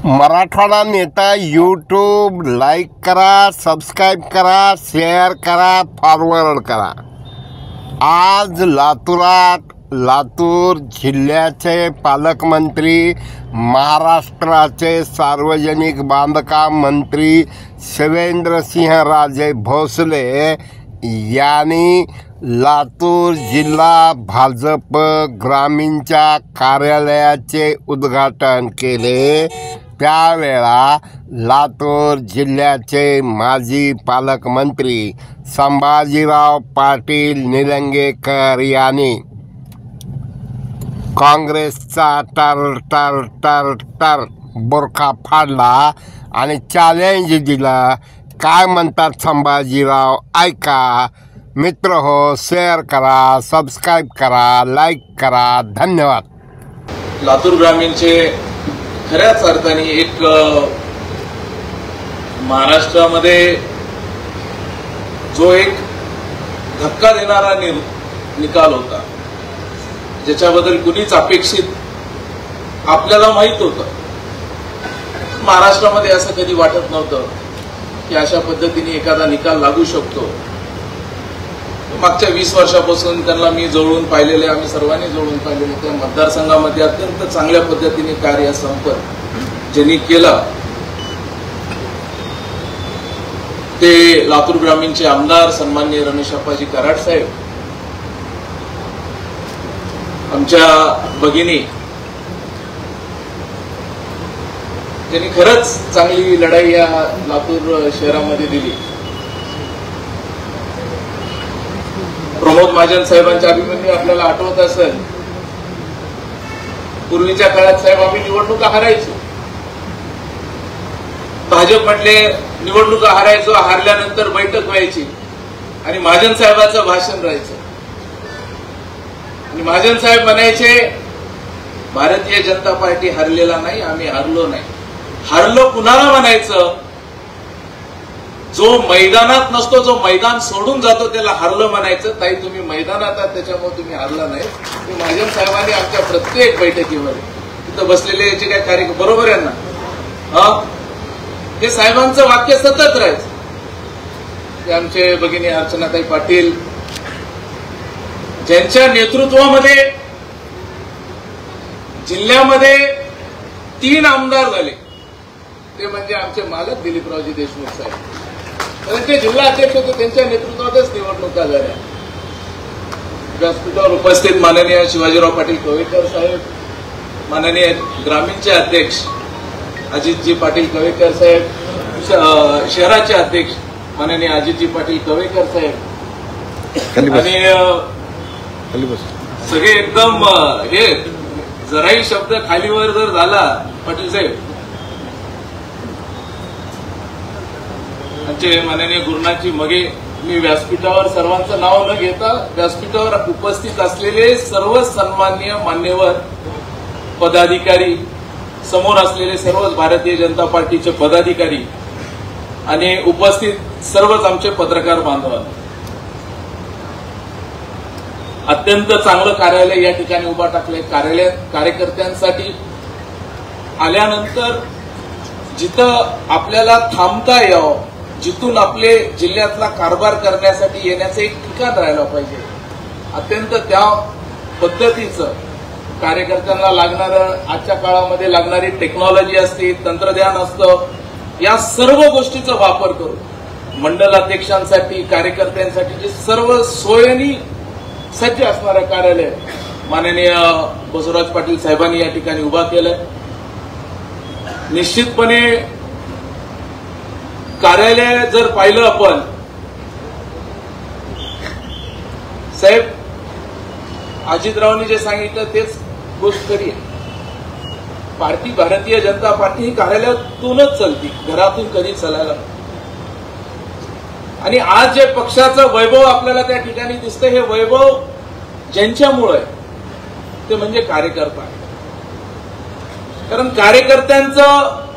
मराठवाडा नेता YouTube like करा, subscribe करा, शेअर करा, फॉरवर्ड करा। आज लातूर जिल्ह्याचे पालकमंत्री, महाराष्ट्राचे सार्वजनिक बांधकाम मंत्री शिवेंद्रसिंहराजे भोसले यांनी लातूर जिल्हा भाजप ग्रामीणच्या कार्यालयाचे उद्घाटन केले। त्यावेळा लातूर जिल्ह्याचे माजी पालकमंत्री संभाजीराव पाटील निलंगेकर यांनी काँग्रेसचा टर बुरखा फाडला आणि चॅलेंज दिला। काय म्हणतात संभाजीराव, ऐका मित्र हो, शेअर करा, सबस्क्राईब करा, लाईक करा, धन्यवाद। लातूर ग्रामीणचे खऱ्याच अर्थाने एक महाराष्ट्रामध्ये जो एक धक्का देणारा निकाल होता, ज्याच्याबद्दल कुणीच अपेक्षित आपल्याला माहित होतं। महाराष्ट्रामध्ये असं कधी वाटत नव्हतं की अशा पद्धतीने एखादा निकाल लागू शकतो। मागच्या 20 वर्षापासून त्यांना मी जवळून पाहिलेले, आम्ही सर्वांनी जवळून पाहिलेले, त्या मतदारसंघामध्ये अत्यंत चांगल्या पद्धतीने कार्य संपन्न ज्यांनी केलं ते लातूर ग्रामीणचे आमदार सन्माननीय रमेशप्पाजी कराड साहेब, आमच्या भगिनी त्यांनी खरंच चांगली लढाई या लातूर शहरामध्ये दिली। प्रमोद महाजन साहेबांच्या अभिमन्यू आपल्याला आठवत असेल, पूर्वीच्या काळात साहेब आम्ही निवडणुका हरायचो, भाजप म्हटले निवडणुका हरायचो, हारल्यानंतर बैठक व्हायची आणि महाजन साहेबांचं भाषण राहायचं आणि महाजन साहेब म्हणायचे भारतीय जनता पार्टी हरलेला नाही, आम्ही हरलो नाही। हरलो कुणाला म्हणायचं? जो मैदानात नसतो, जो मैदान सोडून जातो त्याला हरलं म्हणायचं। ताई तुम्ही मैदानात आहात त्याच्यामुळे तुम्ही हरला नाही। ते महाजन साहेबांनी आमच्या प्रत्येक बैठकीमध्ये तिथं बसलेले याचे काय कार्यक्रम बरोबर आहे ना, हे साहेबांचं वाक्य सतत राहायचं। ते आमचे भगिनी अर्चनाताई पाटील ज्यांच्या नेतृत्वामध्ये जिल्ह्यामध्ये 3 आमदार झाले, ते म्हणजे आमचे मालक दिलीपरावजी देशमुख साहेब, ते जिल्हा अध्यक्ष होते, त्यांच्या नेतृत्वातच निवडणुका झाल्या। व्यासपीठावर उपस्थित माननीय शिवाजीराव पाटील कवेकर साहेब, माननीय ग्रामीणचे अध्यक्ष अजितजी पाटील कवेकर साहेब, शहराचे अध्यक्ष माननीय अजितजी पाटील कवेकर साहेब आणि सगळे एकदम हे जराही शब्द खालीवर जर झाला पाटील साहेब, आमचे माननीय गुरुनाथजी मगे, मी व्यासपीठावर सर्वांचं नाव न घेता व्यासपीठावर उपस्थित असलेले सर्व सन्माननीय मान्यवर पदाधिकारी, समोर असलेले सर्वच भारतीय जनता पार्टीचे पदाधिकारी आणि उपस्थित सर्वच आमचे पत्रकार बांधवांना, अत्यंत चांगलं कार्यालय या ठिकाणी उभा टाकलंय। कार्यालय कार्यकर्त्यांसाठी आल्यानंतर जिथं आपल्याला थांबता यावं, जिथून आपले जिल्ह्यातला कारभार करण्यासाठी येण्याचं एक ठिकाण राहायला पाहिजे, अत्यंत त्या पद्धतीचं कार्यकर्त्यांना लागणारं, आजच्या काळामध्ये लागणारी टेक्नॉलॉजी असते, तंत्रज्ञान असतं, या सर्व गोष्टीचा वापर करून मंडल अध्यक्षांसाठी, कार्यकर्त्यांसाठी जे सर्व सोयींनी सज्ज असणारं कार्यालय माननीय बसवराज पाटील साहेबांनी या ठिकाणी उभा केलंय। निश्चितपणे कार्यालय जर पाहिलं आपण साहेब, अजितरावांनी जे सांगितलं तेच गोष्ट खरी आहे। पार्टी भारतीय जनता पार्टी ही कार्यालयातूनच चालती, घरातून कधी चालायला। आणि आज जे पक्षाचं वैभव आपल्याला त्या ठिकाणी दिसतं, हे वैभव ज्यांच्यामुळे ते म्हणजे कार्यकर्ता आहे। कारण कार्यकर्त्यांचं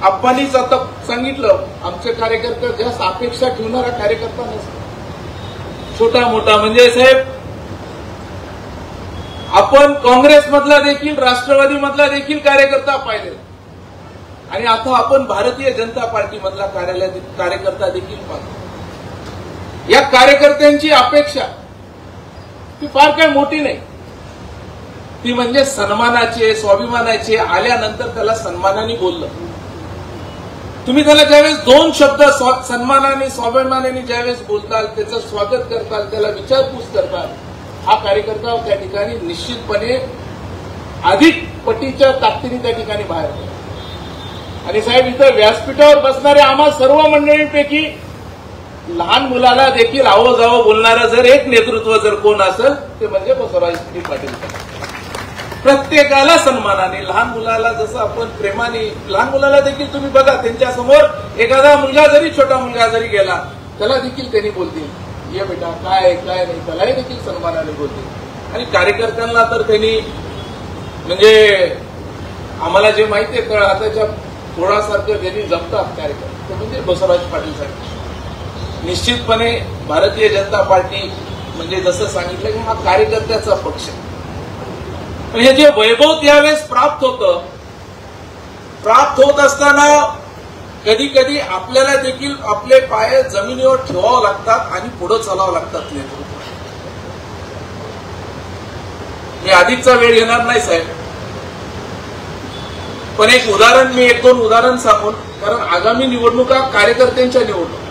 आपणच आता सांगितलं, आमचे कार्यकर्ते जास्त अपेक्षा ठेवणारा कार्यकर्ता नसतो, छोटा मोठा म्हणजे साहेब आपण काँग्रेसमधला देखील राष्ट्रवादीमधला देखील कार्यकर्ता पाहिले, आणि आता आपण भारतीय जनता पार्टी मधला कार्यकर्ता देखील पाहतो. या कार्यकर्त्यांची अपेक्षा ती फार काही मोठी नाही. ती म्हणजे सन्मानाची, स्वाभिमानाची. आल्यानंतर त्याला सन्मानाने बोललं. तुम्ही त्याला ज्यावेळेस दोन शब्द सन्मानाने, स्वाभिमानाने ज्यावेळेस बोलताल, त्याचं स्वागत करताल, त्याला विचारपूस करताल, हा कार्यकर्ता त्या ठिकाणी निश्चितपणे अधिक पटीच्या ताकदीने त्या ठिकाणी बाहेर पडतो. आणि साहेब, इथं व्यासपीठावर बसणाऱ्या आम्हा सर्व मंडळींपैकी लहान मुलाला देखील आवजावं बोलणारं जर एक नेतृत्व जर कोण असेल ते म्हणजे बसवराज पाटील. प्रत्येकाला सन्मानाने, लहान मुलाला जसं आपण प्रेमाने, लहान मुलाला देखील तुम्ही बघा, त्यांच्या समोर एखादा मुलगा जरी, छोटा मुलगा जरी गेला त्याला देखील त्यांनी बोलतील, ये बेटा, काय काय नाही, त्यालाही देखील सन्मानाने बोलतील. आणि कार्यकर्त्यांना तर त्यांनी म्हणजे आम्हाला जे माहिती आहे, तळ हाताच्या पोळासारखं ज्यांनी जपतात कार्यकर्ते, ते म्हणजे बसवराज पाटील साहेब. निश्चितपणे भारतीय जनता पार्टी म्हणजे जसं सांगितलं की हा कार्यकर्त्याचा पक्ष. पण हे जे वैभव त्यावेळेस प्राप्त होत असताना कधी कधी आपल्याला देखील आपले पाय जमिनीवर ठेवावं लागतात आणि पुढे चालावं लागतात नेतृत्व. मी अधिकचा वेळ घेणार नाही साहेब, पण एक उदाहरण, मी एक दोन उदाहरण सांगून, कारण आगामी निवडणुका कार्यकर्त्यांच्या निवडणुका,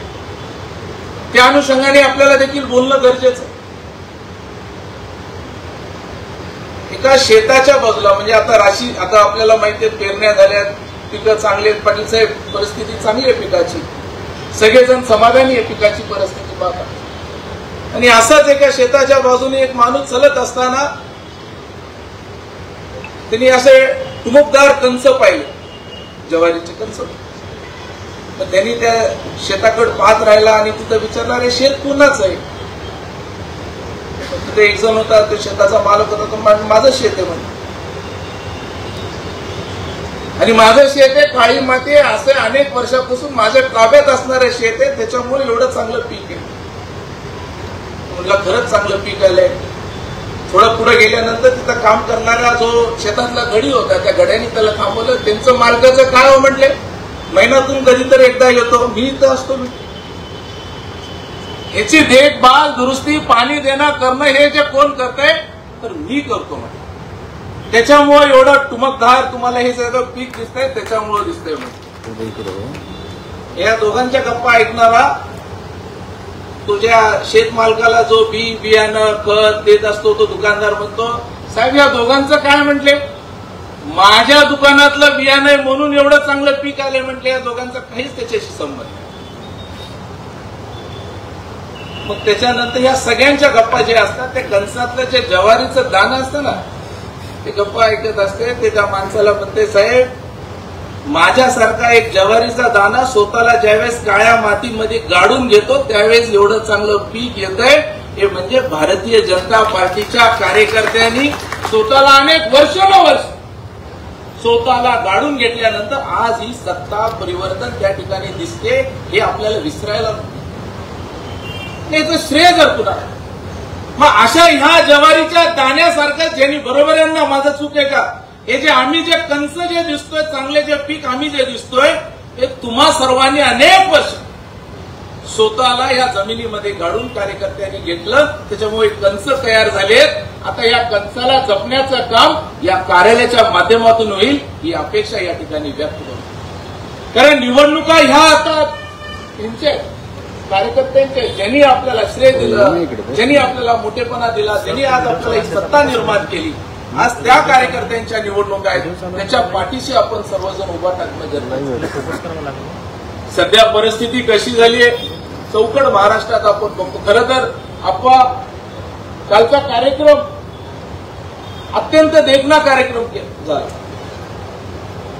त्या अनुषंगाने आपल्याला देखील बोलणं गरजेचं आहे. एका शेताच्या बाजूला म्हणजे आता राशी, आता आपल्याला माहिती आहे पेरण्या झाल्यात, पिकं चांगली आहेत, पाटील साहेब परिस्थिती चांगली आहे पिकाची, सगळेजण समाधानी आहे पिकाची परिस्थिती पाहता. आणि असाच एका शेताच्या बाजूने एक माणूस चालत असताना त्यांनी असे टुमुकदार कंस पाहिले, ज्वारीचे कंस. तर त्यांनी त्या शेताकडे पाहत राहिला आणि तिथं विचारलं, अरे शेत कुणाच आहे? तिथे एक जण होता, तो शेताचा मालक होता, तो माझं शेत आहे म्हणजे. आणि माझं शेत आहे, काळी माती आहे, असे अनेक वर्षापासून माझ्या ताब्यात असणारे शेत आहे, त्याच्यामुळे एवढं चांगलं पीक आहे. म्हटलं खरंच चांगलं पीक आलंय. थोडं पुढे गेल्यानंतर तिथं काम करणारा जो शेतातला गडी होता, त्या गड्याने त्याला थांबवलं. त्यांचं मालकाचं काय हो म्हटले, महिन्यातून कधीतरी एकदा येतो, मी इथं असतो. याची देखभाल, दुरुस्ती, पाणी देणं करणं हे जे कोण करतंय तर मी करतो म्हणे. त्याच्यामुळे एवढं टुमकदार तुम्हाला हे सगळं पीक दिसतंय, त्याच्यामुळे दिसतंय म्हणे. या दोघांच्या गप्पा ऐकणारा तुझ्या शेतमालकाला जो बियाणं खत देत असतो तो दुकानदार म्हणतो, साहेब या दोघांचं काय म्हटले, माझ्या दुकानातलं बियाणं आहे म्हणून एवढं चांगलं पीक आलंय म्हटले. या दोघांचा काहीच त्याच्याशी संबंध नाही. मग त्याच्यानंतर या सगळ्यांच्या गप्पा जे असतात, त्या कणसातलं जे ज्वारीचं दाणं असतं ना, ते गप्पा ऐकत असते. ते त्या माणसाला म्हणते, साहेब माझ्यासारखा एक ज्वारीचा दाणा स्वतःला ज्यावेळेस काळ्या मातीमध्ये गाडून घेतो त्यावेळेस एवढं चांगलं पीक येतंय. हे म्हणजे भारतीय जनता पार्टीच्या कार्यकर्त्यांनी स्वतःला अनेक वर्षानुवर्ष स्वतःला गाडून घेतल्यानंतर आज ही सत्ता परिवर्तन त्या ठिकाणी दिसते. हे आपल्याला विसरायला याचं श्रेय जर कुणा. मग अशा ह्या ज्वारीच्या दाण्यासारखं ज्यांनी, बरोबर यांना माझं चूक आहे का, हे जे आम्ही जे कंस जे दिसतोय, चांगले जे पीक आम्ही जे दिसतोय, हे तुम्हा सर्वांनी अनेक वर्ष स्वतःला या जमिनीमध्ये गाडून कार्यकर्त्यांनी घेतलं. त्याच्यामुळे कंस तयार झालेत. आता या कंसाला जपण्याचं काम या कार्यालयाच्या माध्यमातून होईल ही अपेक्षा या ठिकाणी व्यक्त करतो. कारण निवडणुका ह्या आता त्यांच्या कार्यकर्त्यांचे, ज्यांनी आपल्याला श्रेय दिलं, ज्यांनी आपल्याला मोठेपणा दिला, ज्यांनी आज आपल्याला ही सत्ता निर्माण केली, आज त्या कार्यकर्त्यांच्या निवडणुका आहेत. त्याच्या पाठीशी आपण सर्वजण उभा टाकणं गरजेचं आहे. सध्या परिस्थिती कशी झाली आहे चौकड महाराष्ट्रात आपण बघतो. खरं तर आपला कालचा कार्यक्रम अत्यंत देखणा कार्यक्रम झाला.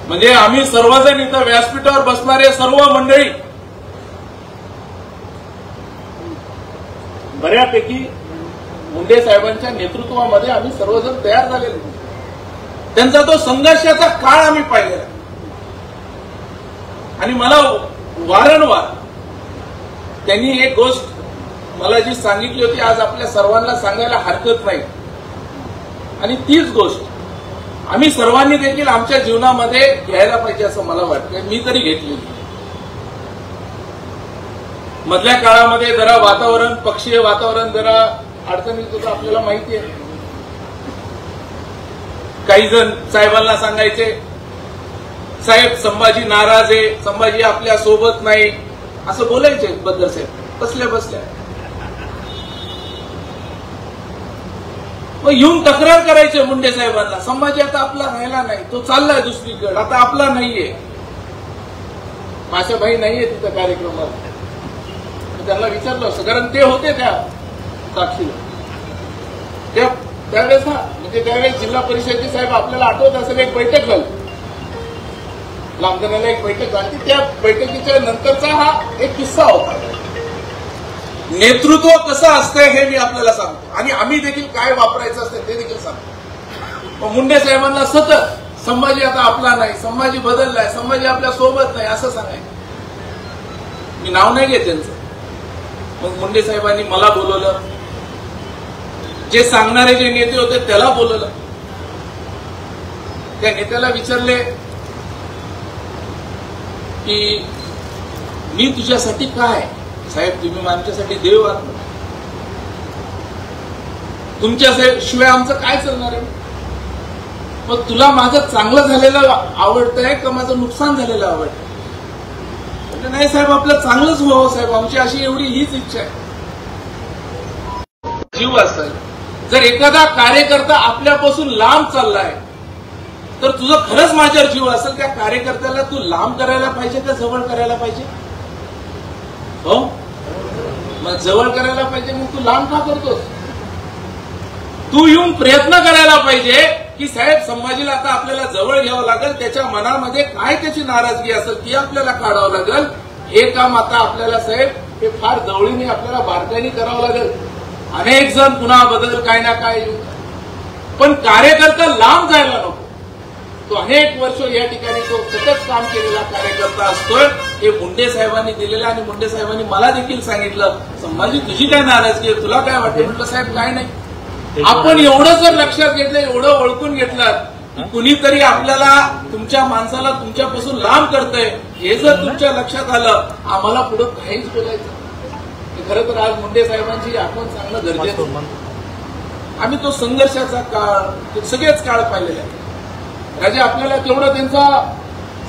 म्हणजे आम्ही सर्वजण इथं व्यासपीठावर बसणारे सर्व मंडळी बऱ्यापैकी मुंडे साहेबांच्या नेतृत्वामध्ये आम्ही सर्वजण तयार झालेले. त्यांचा तो संघर्षाचा काळ आम्ही पाहिलेला. आणि मला वारंवार त्यांनी एक गोष्ट मला जी सांगितली होती आज आपल्या सर्वांना सांगायला हरकत नाही. आणि तीच गोष्ट आम्ही सर्वांनी देखील आमच्या जीवनामध्ये घ्यायला पाहिजे असं मला वाटतं. मी तरी घेतली. मधल्या काळामध्ये जरा वातावरण, पक्षीय वातावरण जरा अडचणीत होतं, आपल्याला माहिती आहे. काही जण साहेबांना सांगायचे, साहेब संभाजी नाराज आहे, संभाजी आपल्या सोबत नाही, असं बोलायचे बद्दल साहेब बसल्या बसल्या. मग येऊन तक्रार करायचे मुंडे साहेबांना, संभाजी आता आपला राहिला नाही, तो चाललाय दुसरीकडे, आता आपला नाहीये. माशाभाई नाहीये तिथं कार्यक्रमात. त्यांना विचारलं असं, कारण ते होते त्या साक्षीला त्यावेळेस. म्हणजे त्यावेळेस जिल्हा परिषदेचे साहेब आपल्याला आठवत असेल, एक बैठक झाली, लांबदण्याला एक बैठक झाली. त्या बैठकीच्या नंतरचा हा एक किस्सा होता. नेतृत्व कसं असतंय हे मी आपल्याला सांगतो, आणि आम्ही देखील काय वापरायचं असतं ते देखील सांगतो. मुंडे साहेबांना सतत संभाजी आता आपला नाही, संभाजी बदललाय, संभाजी आपल्या सोबत नाही असं सांगायचं. मी नाव नाही घेत त्यांचं. मग मुंडे साहेबांनी मला बोलवलं, जे सांगणारे जे नेते होते त्याला बोलवलं. त्या नेत्याला विचारले की मी तुझ्यासाठी काय, साहेब तुम्ही आमच्यासाठी देव आहात, तुमच्याशिवाय आमचं काय चालणार आहे. मग तुला माझं चांगलं झालेलं आवडतंय का माझं नुकसान झालेलं आवडतंय. नाही साहेब आपलं चांगलंच व्हावं साहेब, आमची अशी एवढी हीच इच्छा आहे. जीव असेल, जर एखादा कार्यकर्ता आपल्यापासून लांब चाललाय तर तुझं खरंच माझ्यावर जीव असेल, त्या कार्यकर्त्याला तू लांब करायला पाहिजे का जवळ करायला पाहिजे. हो, मग जवळ करायला पाहिजे, मग तू लांब का करतोस. तू येऊन प्रयत्न करायला पाहिजे की साहेब संभाजीला आता आपल्याला जवळ घ्यावं लागेल, त्याच्या मनामध्ये काय त्याची नाराजगी असेल ती आपल्याला काढावं लागेल. हे काम आता आपल्याला साहेब हे फार जवळीने आपल्याला बारकाईने करावं लागेल. अनेक जण पुन्हा बदल काय ना काय, पण कार्यकर्ता लांब जायला नको. तो अनेक वर्ष या ठिकाणी तो सतत काम केलेला कार्यकर्ता असतोय. हे मुंडे साहेबांनी दिलेलं, आणि मुंडे साहेबांनी मला देखील सांगितलं, संभाजी तुझी काय नाराजगी आहे, तुला काय वाटते. म्हटलं साहेब काय नाही, आपण एवढं जर लक्षात घेतलं, एवढं ओळखून घेतलं, कुणीतरी आपल्याला तुमच्या माणसाला तुमच्यापासून लांब करतंय हे जर तुमच्या लक्षात आलं, आम्हाला पुढे काहीच बोलायचं. खरं तर आज मुंडे साहेबांची आठवण सांगणं गरजेचं. आम्ही तो संघर्षाचा काळ, सगळेच काळ पाहिलेला आहे. राजे आपल्याला तेवढा त्यांचा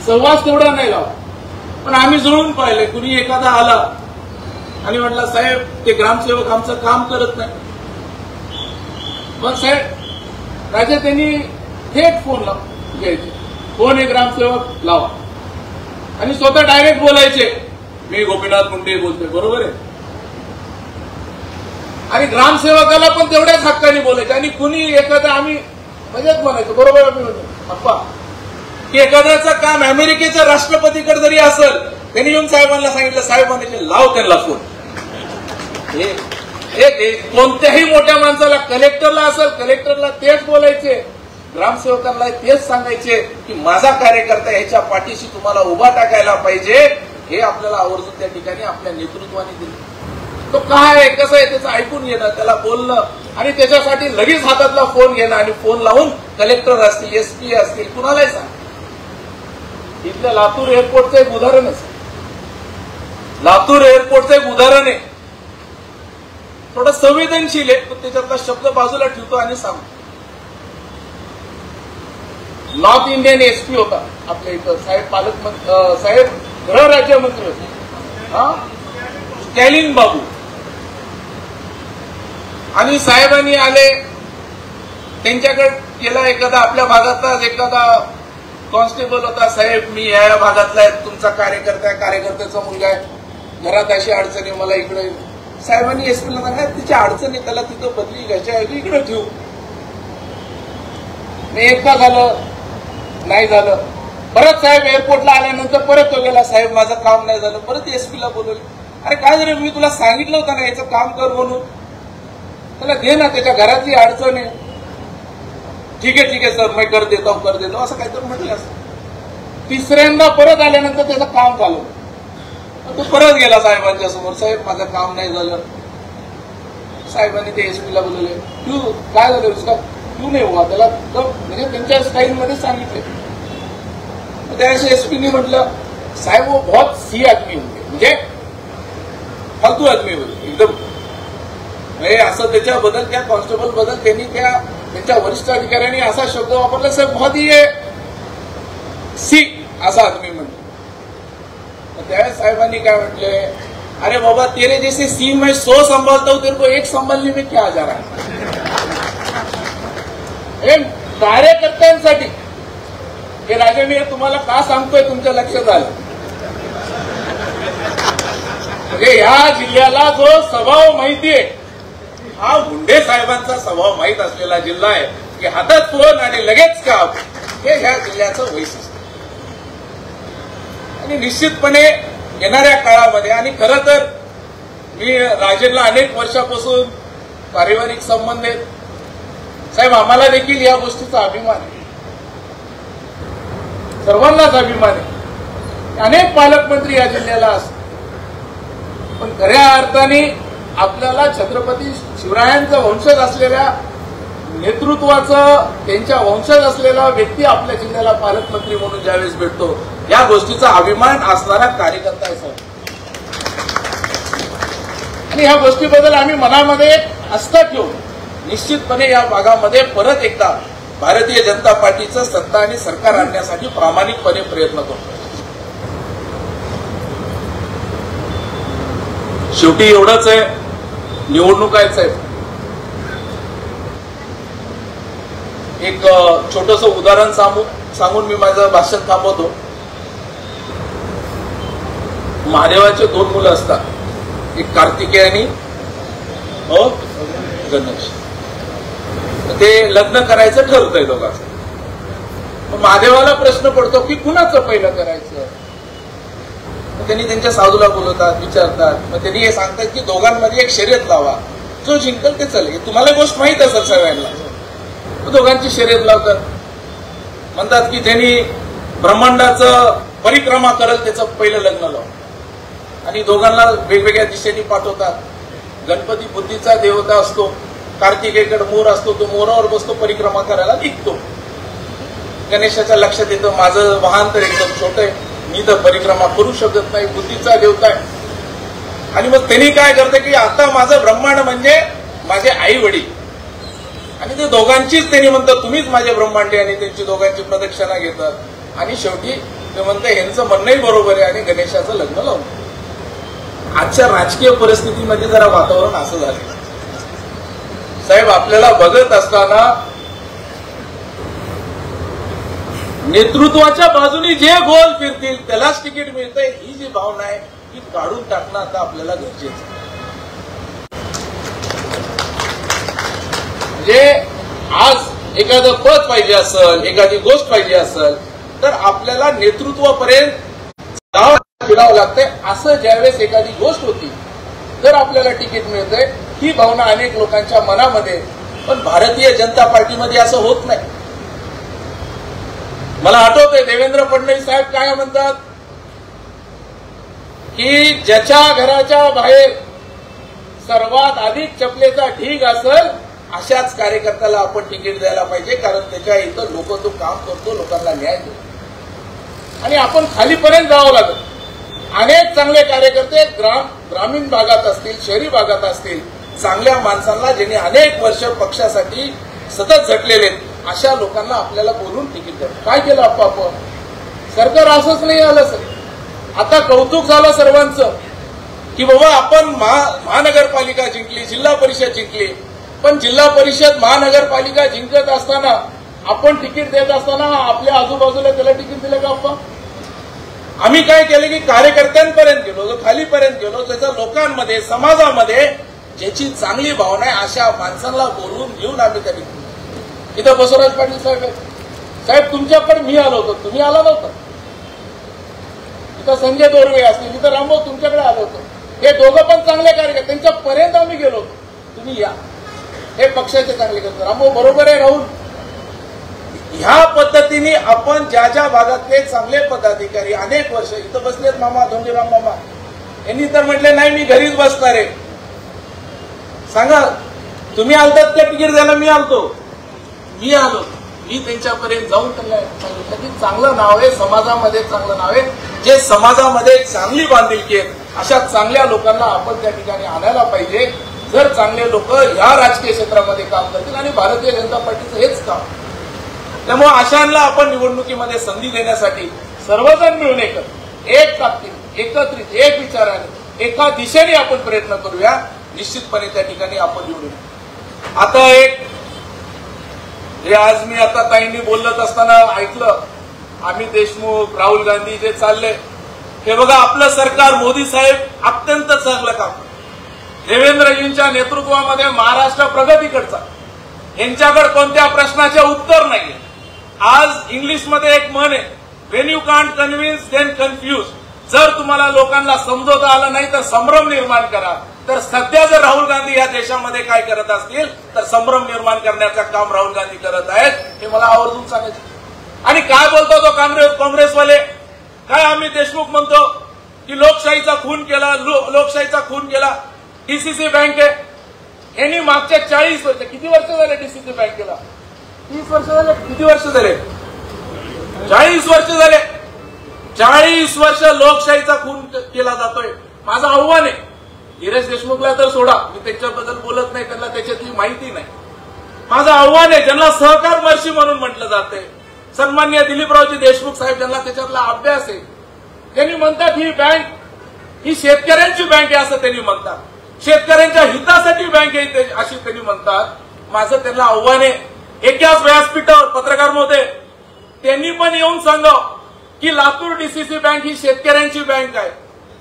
सहवास तेवढा नाही लावला, पण आम्ही जुळून पाहिले. कुणी एखादा आला आणि म्हटलं साहेब ते ग्रामसेवक आमचं काम करत नाही. मग साहेब राजे त्यांनी थेट फोन घ्यायचे, फोन हे ग्रामसेवक लावा, आणि स्वतः डायरेक्ट बोलायचे, मी गोपीनाथ मुंडे बोलतोय, बरोबर आहे. आणि ग्रामसेवकाला पण तेवढ्याच हक्काने बोलायचे. आणि कुणी एखादा आम्ही मजेत म्हणायचो, बरोबर आम्ही म्हणतो अप्पा, की एखाद्याचं काम अमेरिकेच्या राष्ट्रपतीकडे जरी असेल, त्यांनी येऊन साहेबांना सांगितलं, साहेब म्हणायचे लाव त्यांना फोन. कोणत्याही मोठ्या माणसाला, कलेक्टरला असेल, कलेक्टरला तेच बोलायचे, ग्रामसेवकांना तेच सांगायचे की माझा कार्यकर्ता ह्याच्या पाठीशी तुम्हाला उभा टाकायला पाहिजे. हे आपल्याला आवर्जून त्या ठिकाणी आपल्या नेतृत्वाने दिलं. तो काय आहे, कसं आहे त्याचं ऐकून घेणं, त्याला बोलणं, आणि त्याच्यासाठी लगेच हातातला फोन घेणं, आणि फोन लावून कलेक्टर असतील, एसपी असतील, कुणालाही सांग. इथल्या लातूर एअरपोर्टचं एक उदाहरणच, लातूर एअरपोर्टचं एक उदाहरण आहे. थोडं संवेदनशील आहे, पण त्याच्यातला शब्द बाजूला ठेवतो आणि सांगतो. नॉर्थ इंडियन एसपी होता आपल्या इथं, साहेब साहेब गृहराज्यमंत्री होते, स्टॅलिन बाबू. आणि साहेबांनी आले, त्यांच्याकडे गेला एखादा आपल्या भागातला एखादा कॉन्स्टेबल होता, साहेब मी या भागातला आहे, तुमचा कार्यकर्ता आहे, कार्यकर्त्याचा मुलगा आहे, घरात अशी अडचणी, मला इकडे. साहेबांनी एसपीला सांगा तिच्या अडचणी, त्याला तिथं बदली घ्यायच्या इकडे ठेवू. एकदा झालं, नाही झालं, परत साहेब एअरपोर्टला आल्यानंतर परत तो गेला, साहेब माझं काम नाही झालं, परत एसपीला बोलवलं. अरे काय झालं, मी तुला सांगितलं होतं ना याचं काम कर म्हणून, त्याला घे ना, त्याच्या घरातली अडचण आहे. ठीक आहे सर मी कर देतो असं काहीतरी म्हटलं असं. तिसऱ्यांदा परत आल्यानंतर त्याचं काम झालं, तो परत गेला साहेबांच्या समोर, साहेब माझं काम नाही झालं. साहेबांनी ते एसपीला बोलवले, तू काय झालं उसका, क्यों नहीं हुआ त्याला म्हणजे त्यांच्या स्टाईलमध्ये सांगितले. त्यावेळेस एसपीनी म्हटलं साहेब वो बहुत सी आदमी होते म्हणजे फालतू आदमी होते एकदम. म्हणजे असं त्याच्याबद्दल त्या कॉन्स्टेबल बद्दल त्यांनी त्यांच्या वरिष्ठ अधिकाऱ्यांनी असा शब्द वापरला सर बहुत ही सी असा आदमी म्हणतो. त्यावेळेस साहेबांनी काय म्हटले अरे बाबा तेरे जैसे सी मैं 100 संभालता हूं तेरे को एक संभालने में क्या जा रहा है. कार्यकर्त्यांसाठी हे राजा मी तुम्हाला का सांगतोय तुमच्या लक्षात आलं म्हणजे ह्या जिल्ह्याला जो स्वभाव माहितीये हा मुंडे साहेबांचा स्वभाव माहीत असलेला जिल्हा आहे की हातात फोन आणि लगेच काम हे ह्या जिल्ह्याचं वैशिष्ट्य. आणि निश्चितपणे येणाऱ्या काळामध्ये आणि खरं तर मी राजेंना अनेक वर्षापासून पारिवारिक संबंध आहेत साहेब. आम्हाला देखील या गोष्टीचा अभिमान आहे सर्वांनाच अभिमान आहे. अनेक पालकमंत्री या जिल्ह्याला असतात पण खऱ्या अर्थाने आपल्याला छत्रपती शिवरायांचा वंशज असलेल्या नेतृत्वाचं त्यांच्या वंशज असलेला व्यक्ती आपल्या जिल्ह्याला पालकमंत्री म्हणून ज्यावेळेस भेटतो या गोष्टीचा अभिमान असणारा कार्यकर्ता आहे साहेब. आणि ह्या गोष्टीबद्दल आम्ही मनामध्ये आस्था ठेवून निश्चितपणे या भागामध्ये परत एकदा भारतीय जनता पार्टीचं सत्ता आणि सरकार आणण्यासाठी प्रामाणिकपणे प्रयत्न करतो. शेवटी एवढंच आहे निवडणूक आहे साहेब. एक छोटंसं उदाहरण सांगून मी माझं भाषण थांबवतो. महादेवाचे 2 मुलं असतात एक कार्तिकेय आणि गणेश. ते लग्न करायचं ठरतंय दोघांचं. मग महादेवाला प्रश्न पडतो की कुणाचं पहिलं करायचं. त्यांनी त्यांच्या साधूला बोलवतात विचारतात. मग त्यांनी हे सांगतात की दोघांमध्ये एक शर्यत लावा जो जिंकल ते चालेल. तुम्हाला गोष्ट माहित असेल सगळ्यांना. दोघांची शर्यत लावतात. म्हणतात की त्यांनी ब्रह्मांडाचं परिक्रमा करेल त्याचं पहिलं लग्न लाव आणि दोघांना वेगवेगळ्या दिशेने पाठवतात. गणपती बुद्धीचा देवता असतो. कार्तिकेयकडे मोर असतो. तो मोरावर बसतो परिक्रमा करायला निघतो. गणेशाच्या लक्षात येतं माझं वाहन तर एकदम छोटं आहे मी तर परिक्रमा करू शकत नाही. बुद्धीचा देवता आहे. आणि मग त्यांनी काय करते की आता माझं ब्रह्मांड म्हणजे माझे आई वडील आणि ते दोघांचीच त्यांनी म्हणतात तुम्हीच माझे ब्रह्मांडे आणि त्यांची दोघांची प्रदक्षिणा घेतात. आणि शेवटी ते म्हणतात ह्यांचं म्हणणंही बरोबर आहे आणि गणेशाचं लग्न लावून. आजच्या राजकीय परिस्थितीमध्ये जरा वातावरण असं झालं साहेब. आपल्याला बघत असताना नेतृत्वाच्या बाजूने जे गोल फिरतील त्यालाच तिकीट मिळतंय ही जी भावना आहे ही काढून टाकणं आता आपल्याला गरजेचं आहे. म्हणजे आज एखादं पद पाहिजे असेल एखादी गोष्ट पाहिजे असेल तर आपल्याला नेतृत्वापर्यंत फिरावं लागतंय. असं ज्यावेळेस एखादी गोष्ट होती तर आपल्याला तिकीट मिळतंय ही भावना अनेक लोकांच्या मनामध्ये. पण भारतीय जनता पार्टीमध्ये असं होत नाही. मला आठवतंय देवेंद्र फडणवीस साहेब काय म्हणतात की ज्याच्या घराच्या बाहेर सर्वात अधिक चपलेचा ढीग असेल अशाच कार्यकर्त्याला आपण तिकीट द्यायला पाहिजे कारण त्याच्या इथं लोक तो काम करतो लोकांना न्याय देतो आणि आपण खालीपर्यंत जावं लागत. अनेक चांगले कार्यकर्ते ग्रामीण भागात असतील शहरी भागात असतील चांगल्या माणसांना ज्यांनी अनेक वर्ष पक्षासाठी सतत झटलेले अशा लोकांना आपल्याला बोलून तिकीट द्यावं. काय केलं आपण सरकार असंच नाही आलं सर. आता कौतुक झालं सर्वांचं की बाबा आपण महानगरपालिका जिंकली जिल्हा परिषद जिंकली. पण जिल्हा परिषद महानगरपालिका जिंकत असताना आपण तिकीट देत असताना आपल्या आजूबाजूला त्याला तिकीट दिलं का आपण. आम्ही काय केलं की कार्यकर्त्यांपर्यंत गेलो खालीपर्यंत गेलो त्याच्या लोकांमध्ये समाजामध्ये ज्याची चांगली भावना आहे अशा माणसांना बोलवून घेऊन आम्ही त्यांनी इथं बसवराज पाटील साहेब तुमच्याकडे मी आलो होतो तुम्ही आला नव्हता. इथं संजय दोरवे असतील इथं रामभाऊ तुमच्याकडे आलो होतो. हे दोघं पण चांगले कार्यकर्ते त्यांच्यापर्यंत आम्ही गेलो होतो. तुम्ही या हे पक्षाचे चांगले करतो. रामभाऊ बरोबर आहे राहुल. ह्या पद्धतीने आपण ज्या ज्या भागातले चांगले पदाधिकारी अनेक वर्ष इथं बसलेत मामा धोंडीराम मामा यांनी तर म्हटले नाही मी घरीच बसणार आहे. सांगा तुम्ही आलतात का तिकीट द्यायला मी आलतो मी आलो, मी त्यांच्यापर्यंत जाऊन त्यांना सांगितलं की चांगलं नाव आहे, समाजामध्ये चांगलं नाव आहे, जे समाजामध्ये चांगली बांधिलकी आहे अशा चांगल्या लोकांना आपण त्या ठिकाणी आणायला पाहिजे. जर चांगले लोक या राजकीय क्षेत्रामध्ये काम करतील आणि भारतीय जनता पार्टीचं हेच काम. त्यामुळे अशांना आपण निवडणुकीमध्ये संधी देण्यासाठी सर्वजण मिळून एक ताकदीने, एकत्रित, एक विचाराने, एका दिशेने आपण प्रयत्न करूया. निश्चितपणे त्या ठिकाणी आपण निवडून येऊ. आता एक हे आज मी आता ताईंनी बोलत असताना ऐकलं, अमित देशमुख, राहुल गांधी जे चालले, हे बघा आपलं सरकार, मोदी साहेब अत्यंत चांगलं काम. देवेंद्रजींच्या नेतृत्वामध्ये महाराष्ट्र प्रगतीकडचा, यांच्याकडे कोणत्या प्रश्नाचे उत्तर नाहीये. आज इंग्लिशमध्ये एक म्हण आहे, when you can't convince then confuse. जर तुम्हाला लोकांना समजवता आलं नाही तर संभ्रम निर्माण करा. तर सध्या जर राहुल गांधी या देशामध्ये काय करत असतील तर संभ्रम निर्माण करण्याचं काम राहुल गांधी करत आहेत, हे मला आवर्जून सांगायचं. आणि काय बोलतो तो काँग्रेसवाले, काय अमित देशमुख म्हणतो की लोकशाहीचा खून केला, लोकशाहीचा खून केला. डीसीसी बँक आहे, यांनी मागच्या 40 वर्ष, किती वर्ष झाले डीसीसी बँकेला? 30 वर्ष झाले. किती वर्ष झाले? 40 वर्ष झाले. 40 वर्ष लोकशाहीचा खून केला जातोय. माझं आव्हान आहे, धीरज देशमुखला तर सोडा, मी त्यांच्याबद्दल बोलत नाही, त्यांना त्याच्यातली माहिती नाही. माझं आव्हान आहे, ज्यांना सहकार महर्षी म्हणून म्हटलं जाते, सन्माननीय दिलीपरावजी देशमुख साहेब, ज्यांना त्याच्यातला अभ्यास आहे, त्यांनी म्हणतात ही बँक ही शेतकऱ्यांची बँक आहे असं त्यांनी म्हणतात, शेतकऱ्यांच्या हितासाठी बँक आहे अशी त्यांनी म्हणतात. माझं त्यांना आव्हान आहे, एकाच व्यासपीठावर पत्रकार महोदय त्यांनी पण येऊन सांगावं की लातूर डीसीसी बँक ही शेतकऱ्यांची बँक आहे.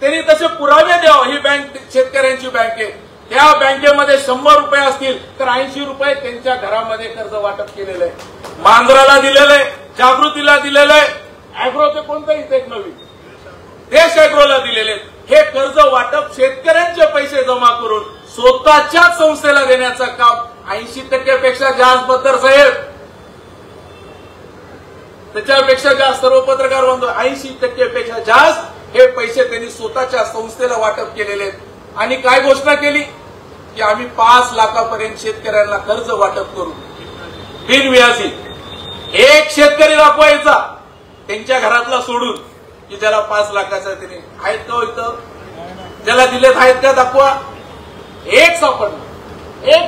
त्यांनी तसे पुरावे द्यावं, ही बँक शेतकऱ्यांची बँक आहे. त्या बँकेमध्ये 100 रुपये असतील तर 80 रुपये त्यांच्या घरामध्ये कर्ज वाटप केलेलं आहे. मांजराला दिलेलं आहे, जागृतीला दिलेलं आहे, अॅग्रोचे कोणतं इथे एक नवीन देश अॅग्रोला दिलेले. हे कर्ज वाटप शेतकऱ्यांचे पैसे जमा करून स्वतःच्याच संस्थेला देण्याचं काम 80% पेक्षा जास्त. बद्दर साहेब, त्याच्यापेक्षा जास्त सर्व पत्रकार बांधव, 80% पेक्षा जास्त हे पैसे त्यांनी स्वतःच्या संस्थेला वाटप केलेले आहेत. आणि काय घोषणा केली की आम्ही 5 लाखापर्यंत शेतकऱ्यांना कर्ज वाटप करू बिनव्याजी. एक शेतकरी दाखवायचा त्यांच्या घरातला सोडून की ज्याला 5 लाखाचा त्यांनी आहेत का इथं, ज्याला दिलेत आहेत का दाखवा. एक सापडला, एक.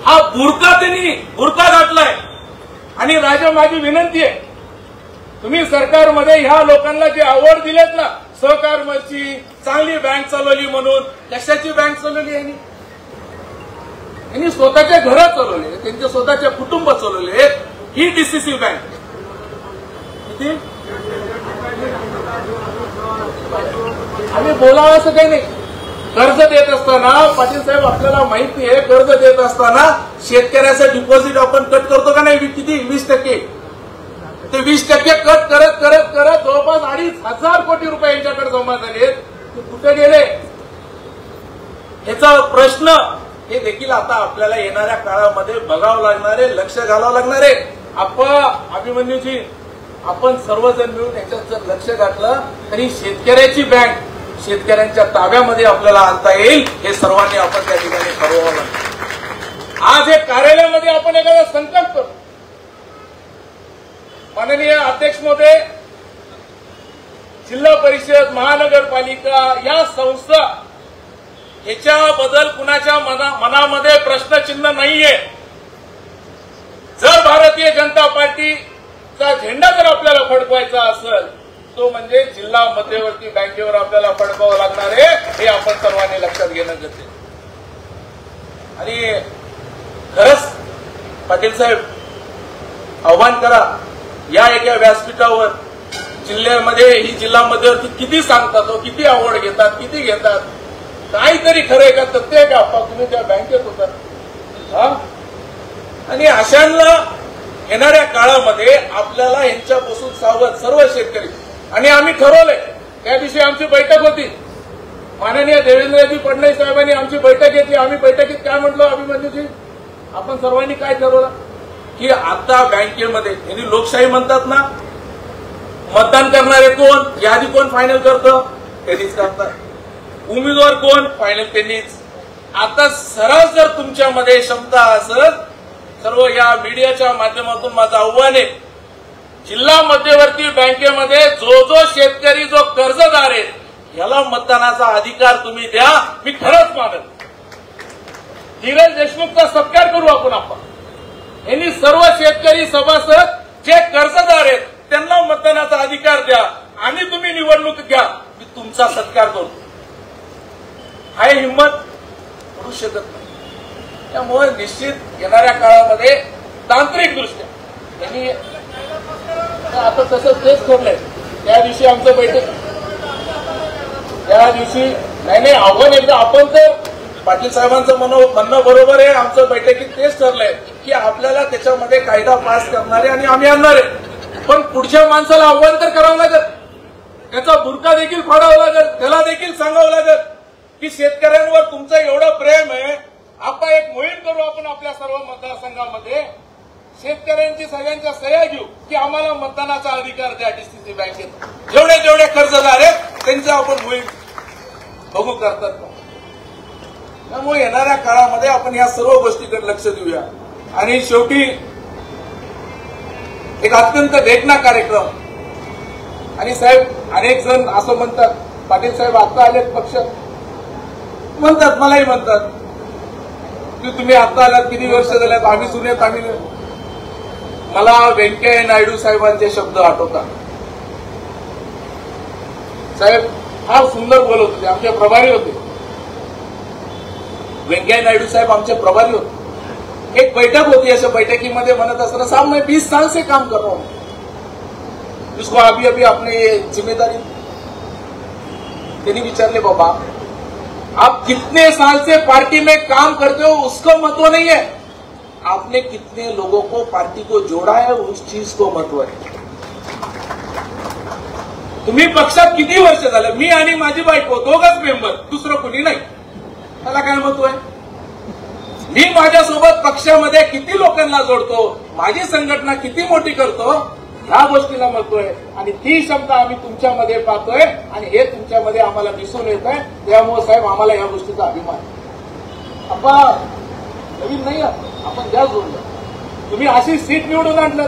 हा बुरका घातलाय. आणि राजा, माझी विनंती आहे, तुम्ही सरकारमध्ये ह्या लोकांना जे अवॉर्ड दिलेत ना, सहकार महर्षी, चांगली बँक चालवली म्हणून, कशाची बँक चालवली यांनी स्वतःचे घर चालवले, त्यांचे स्वतःचे कुटुंब चालवले. ही डीसीसी बँक किती आम्ही बोलावं असं काही नाही. कर्ज देत असताना पाटील साहेब आपल्याला माहिती आहे, कर्ज देत असताना शेतकऱ्याचं डिपॉझिट आपण कट करतो का नाही, किती 20%. ते 20% कट करत करत करत जवळपास 2,500 कोटी रुपये यांच्याकडे जमा झालेत. ते कुठे गेले ह्याचा प्रश्न हे देखील आता आपल्याला येणाऱ्या काळामध्ये बघावं लागणार आहे, लक्ष घालावं लागणार आहे. अभिमन्यूजी, आपण सर्वजण मिळून याच्यात जर लक्ष घातलं तरी शेतकऱ्याची बँक शेतकऱ्यांच्या ताब्यामध्ये आपल्याला आणता येईल. हे सर्वांनी आपण त्या ठिकाणी ठरवावं लागेल. आज एक कार्यालयामध्ये आपण एखादा संकल्प करू. माननीय अध्यक्ष महोदय, जिल्हा परिषद, महानगरपालिका या संस्था याच्याबद्दल कुणाच्या मनामध्ये प्रश्नचिन्ह नाहीये. जर भारतीय जनता पार्टीचा झेंडा जर आपल्याला फडकवायचा असेल तो म्हणजे जिल्हा मध्यवर्ती बँकेवर आपल्याला फडकावं लागणार आहे. हे आपण सर्वांनी लक्षात घेणं गरजेचं आहे. आणि खरंच पाटील साहेब, आव्हान करा, या एका व्यासपीठावर जिल्ह्यामध्ये ही जिल्हा मध्यवर्ती किती सांगतात, किती आवड घेतात, किती घेतात, काहीतरी खरंय का, तथ्य का, तुम्ही त्या बँकेत होता. आणि अशांना येणाऱ्या काळामध्ये आपल्याला यांच्यापासून सावध सर्व शेतकरी. आणि आम्ही ठरवलंय, त्या दिवशी आमची बैठक होती, माननीय देवेंद्रजी फडणवीस साहेबांनी आमची बैठक घेतली. आम्ही बैठकीत काय म्हटलो, अभिमन्यूजी, आपण सर्वांनी काय ठरवलं की आता बँकेमध्ये यांनी लोकशाही म्हणतात ना, मतदान करणारे कोण, यादी कोण फायनल करतं, त्यांनीच करतात. उमेदवार कोण, फायनल त्यांनीच. आता सरळ जर तुमच्यामध्ये क्षमता असेल सर्व या मीडियाच्या माध्यमातून माझं आव्हान आहे, जिल्हा मध्यवर्ती बँकेमध्ये जो शेतकरी जो कर्जदार आहे याला मतदानाचा अधिकार तुम्ही द्या. मी खरंच मानत धीरज देशमुखचा सत्कार करू आपण. यांनी सर्व शेतकरी सभासद जे कर्जदार आहेत त्यांना मतदानाचा अधिकार द्या आणि तुम्ही निवडणूक घ्या. मी तुमचा सत्कार करतो. हाय हिंमत करू शकत नाही. त्यामुळे निश्चित येणाऱ्या काळामध्ये तांत्रिक दृष्ट्या त्यांनी आता तसं तेच ठरलंय. त्या दिवशी आमचं बैठक त्या दिवशी नाही आव्हान एकदा आपण तर पाटील साहेबांचं म्हणणं बरोबर आहे. आमचं बैठकीत तेच ठरलंय की आपल्याला त्याच्यामध्ये कायदा पास करणारे आणि आम्ही आणणारे, पण पुढच्या माणसाला आव्हान तर करावं लागेल. त्याचा बुरका देखील फाडावा लागेल. त्याला देखील सांगावं लागेल की शेतकऱ्यांवर तुमचं एवढं प्रेम आहे. आपण एक मोहीम करू आपण आपल्या सर्व मतदारसंघामध्ये शेतकऱ्यांची सगळ्यांच्या सह्या घेऊ की आम्हाला मतदानाचा अधिकार द्या. डीसीसी बँकेत जेवढे कर्जदार आहेत त्यांचं आपण मोहीम बघू करतात. त्यामुळे येणाऱ्या काळामध्ये आपण या सर्व गोष्टीकडे लक्ष देऊया. आणि शेवटी एक अत्यंत देखणा कार्यक्रम. आणि साहेब अनेक जण असं म्हणतात, पाटील साहेब आता आलेत पक्षात म्हणतात, मलाही म्हणतात की तुम्ही आता आलात किती वर्ष झाल्यात, आम्ही जुनेत आम्ही. मला व्यंकय्या नायडू साहेबांचे शब्द आठवतात. साहेब फार सुंदर बोलत होते, आमचे प्रभारी होते. व्यंकय्या नायडू साहेब आमचे प्रभारी होते. एक बैठक होती, अशा बैठकीमध्ये म्हणत असताना साहब मैं 20 साल से काम कर रहा हूं, जिसको अभी आपने जिम्मेदारी. त्यांनी विचारले, बाबा आप कितने साल से पार्टी में काम करते हो उसको महत्व नहीं है, आपने कितने लोगों को पार्टी को जोड़ा है उस चीज को महत्व है. तुम्ही पक्षात किती वर्ष झालं, मी आणि माझी बायको दोघच मेंबर, दुसरं कुणी नाही, त्याला काय महत्व आहे. मी माझ्यासोबत पक्षामध्ये किती लोकांना जोडतो, माझी संघटना किती मोठी करतो, ह्या गोष्टीला महत्व आहे. आणि ती क्षमता आम्ही तुमच्यामध्ये पाहतोय आणि हे तुमच्यामध्ये आम्हाला दिसून येत आहे. त्यामुळे साहेब आम्हाला या गोष्टीचा अभिमान आहे. आपण नवीन नाही आपण द्या जोडलं. तुम्ही अशी सीट निवडून आणलं,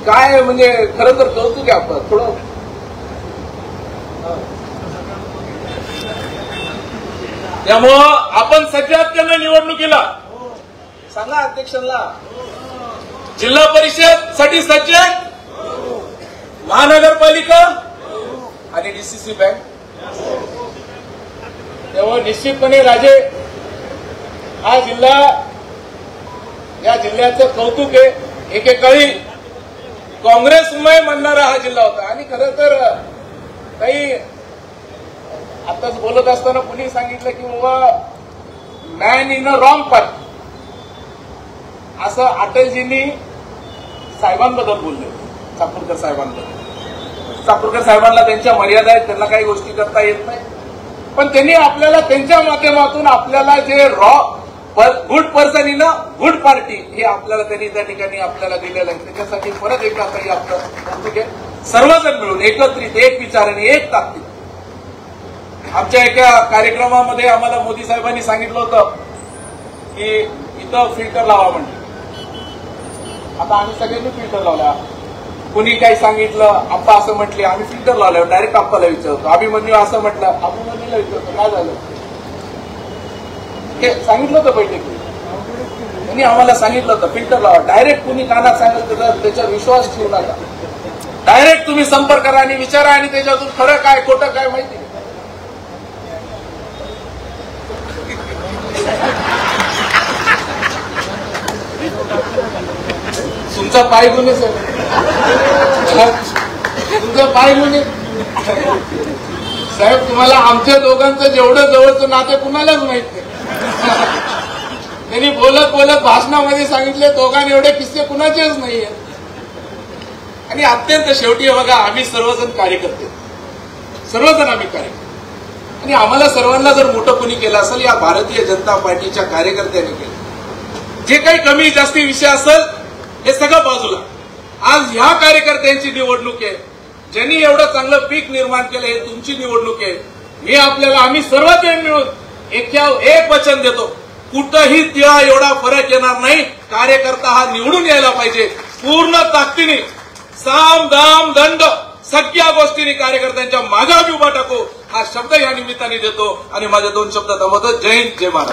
काय म्हणजे खरं तर कौतुक आहे. आपण थोडं त्यामुळं आपण सज्जात केलं निवडणुकीला. सांगा अध्यक्षांना, जिल्हा परिषद साठी सज्ज, महानगरपालिका आणि डीसीसी बँक. तेव्हा निश्चितपणे राजे हा जिल्हा, या जिल्ह्याचं कौतुक आहे. एकेकाळी काँग्रेसमय म्हणणारा हा जिल्हा होता. आणि खरं तर काही आताच बोलत असताना कुणी सांगितलं की बाबा man in a wrong part, असं अटलजींनी साहेबांबद्दल बोलले, चाकूरकर साहेबांबद्दल. चाकूरकर साहेबांना त्यांच्या मर्यादा आहेत, त्यांना काही गोष्टी करता येत नाही, पण त्यांनी आपल्याला त्यांच्या माध्यमातून आपल्याला जे good person in a good party हे आपल्याला त्यांनी त्या ठिकाणी आपल्याला दिलेलं आहे. त्याच्यासाठी परत एकदा काही आपलं कौतुक आहे. सर्वजण मिळून एकत्रित एक विचाराने एक ताकदीत. आमच्या एका कार्यक्रमामध्ये आम्हाला मोदी साहेबांनी सांगितलं होतं की इथं फिल्टर लावा म्हणजे. आता आम्ही सगळ्यांनी फिल्टर लावला. कुणी काही सांगितलं, आप्पा असं म्हटले, आम्ही फिल्टर लावल्यावर डायरेक्ट आप्पाला विचारतो. अभिमन्यू असं म्हटलं, अभिमन्यूला विचारतो काय झालं, हे सांगितलं होतं बैठकीत. त्यांनी आम्हाला सांगितलं होतं फिल्टर लावा. डायरेक्ट कुणी कानात सांगितलं तर त्याच्यावर विश्वास ठेवू नका. डायरेक्ट तुम्ही संपर्क करा आणि विचारा आणि त्याच्यातून खरं काय खोटं काय माहिती. तुमचा पाय गुन्हे सर, तुमचा पाय गुन्हे साहेब. तुम्हाला आमच्या दोघांचं जेवढं जवळचं नाते कुणालाच माहित नाही. त्यांनी बोलत बोलत भाषणामध्ये सांगितले दोघांनी एवढे किस्से कुणाचेच नाहीये. आणि अत्यंत शेवटी बघा, आम्ही सर्वजण कार्यकर्ते, सर्वजण आम्ही कार्यकर्ते. आणि आम्हाला सर्वांना जर मोठं कुणी केलं असेल या भारतीय जनता पार्टीच्या कार्यकर्त्यांनी केलं. जे काही कमी जास्ती विषय असेल हे सगळं बाजूला. आज ह्या कार्यकर्त्यांची निवडणूक आहे. ज्यांनी एवढं चांगलं पीक निर्माण केलं हे तुमची निवडणूक आहे. मी आपल्याला, आम्ही सर्वजण मिळून एक वचन देतो, कुठंही तिळा एवढा फरक येणार नाही. कार्यकर्ता हा निवडून यायला पाहिजे. पूर्ण ताकदीने साम दाम दंड सगळ्या गोष्टींनी कार्यकर्त्यांच्या मागे आम्ही उभा टाकू, हा शब्द या निमित्ताने देतो आणि माझे 2 शब्द थांबवतो. जय हिंद, जय महाराष्ट्र.